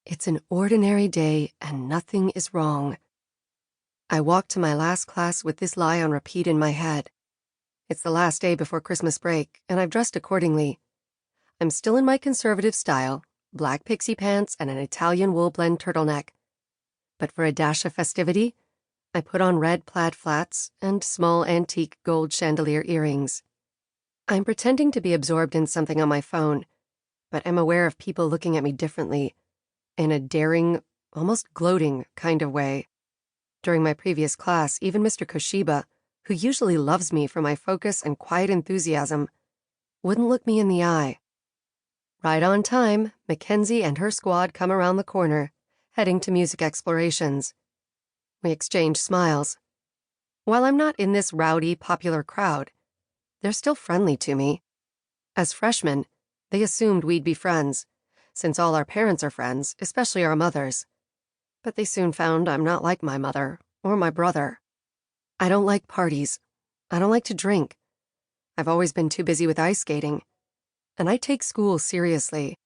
It's an ordinary day and nothing is wrong. I walk to my last class with this lie on repeat in my head. It's the last day before Christmas break, and I've dressed accordingly. I'm still in my conservative style, black pixie pants and an Italian wool blend turtleneck. But for a dash of festivity, I put on red plaid flats and small antique gold chandelier earrings. I'm pretending to be absorbed in something on my phone, but am aware of people looking at me differently, in a daring, almost gloating kind of way. During my previous class, even Mr. Koshiba, who usually loves me for my focus and quiet enthusiasm, wouldn't look me in the eye. Right on time, Mackenzie and her squad come around the corner, heading to music explorations. We exchange smiles. While I'm not in this rowdy, popular crowd, they're still friendly to me. As freshmen, they assumed we'd be friends, since all our parents are friends, especially our mothers. But they soon found I'm not like my mother or my brother. I don't like parties. I don't like to drink. I've always been too busy with ice skating. And I take school seriously.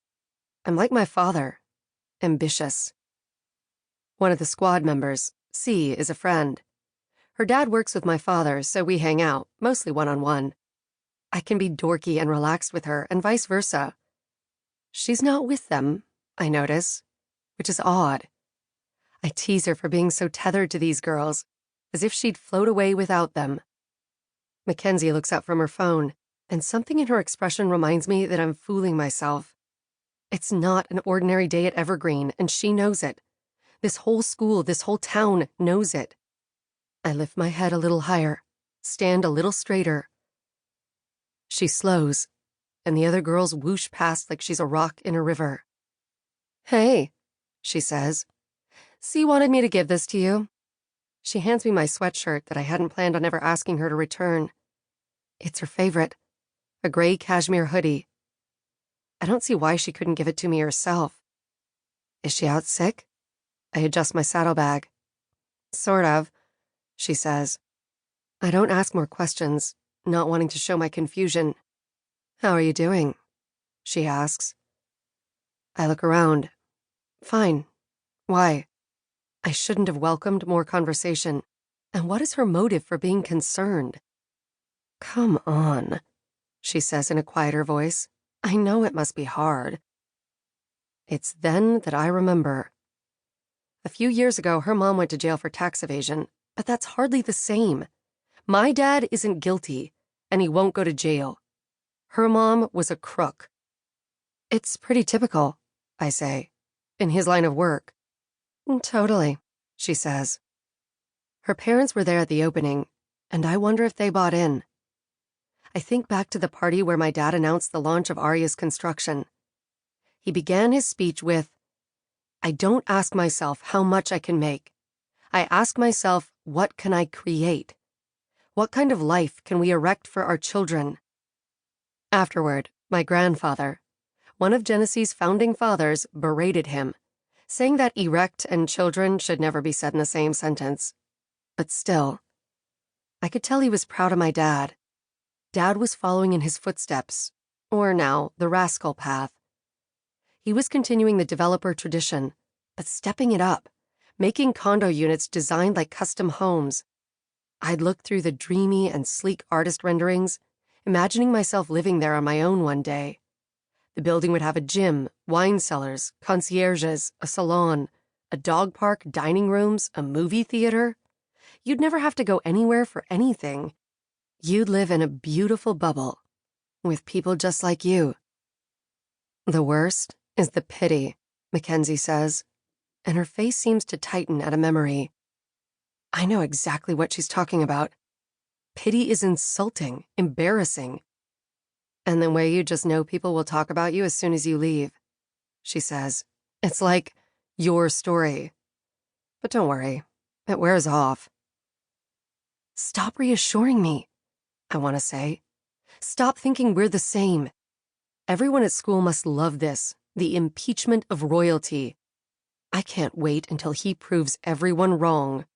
I'm like my father, ambitious. One of the squad members, C, is a friend. Her dad works with my father, so we hang out, mostly one-on-one. I can be dorky and relaxed with her, and vice versa. She's not with them, I notice, which is odd. I tease her for being so tethered to these girls, as if she'd float away without them. Mackenzie looks up from her phone, and something in her expression reminds me that I'm fooling myself. It's not an ordinary day at Evergreen, and she knows it. This whole school, this whole town knows it. I lift my head a little higher, stand a little straighter. She slows, and the other girls whoosh past like she's a rock in a river. "Hey," she says. "C wanted me to give this to you." She hands me my sweatshirt that I hadn't planned on ever asking her to return. It's her favorite, a gray cashmere hoodie. I don't see why she couldn't give it to me herself. Is she out sick? I adjust my saddlebag. Sort of, she says. I don't ask more questions, not wanting to show my confusion. How are you doing? She asks. I look around. Fine. Why? I shouldn't have welcomed more conversation. And what is her motive for being concerned? Come on, she says in a quieter voice. I know it must be hard. It's then that I remember. A few years ago, her mom went to jail for tax evasion, but that's hardly the same. My dad isn't guilty, and he won't go to jail. Her mom was a crook. It's pretty typical, I say, in his line of work. Totally, she says. Her parents were there at the opening, and I wonder if they bought in. I think back to the party where my dad announced the launch of Arya's construction. He began his speech with, I don't ask myself how much I can make. I ask myself, what can I create? What kind of life can we erect for our children? Afterward, my grandfather, one of Genesee's founding fathers, berated him, saying that erect and children should never be said in the same sentence. But still, I could tell he was proud of my dad. Dad was following in his footsteps, or now, the rascal path. He was continuing the developer tradition, but stepping it up, making condo units designed like custom homes. I'd look through the dreamy and sleek artist renderings, imagining myself living there on my own one day. The building would have a gym, wine cellars, concierges, a salon, a dog park, dining rooms, a movie theater. You'd never have to go anywhere for anything. You'd live in a beautiful bubble, with people just like you. The worst is the pity, Mackenzie says, and her face seems to tighten at a memory. I know exactly what she's talking about. Pity is insulting, embarrassing. And the way you just know people will talk about you as soon as you leave, she says. It's like your story. But don't worry, it wears off. Stop reassuring me, I want to say. Stop thinking we're the same. Everyone at school must love this, the impeachment of royalty. I can't wait until he proves everyone wrong.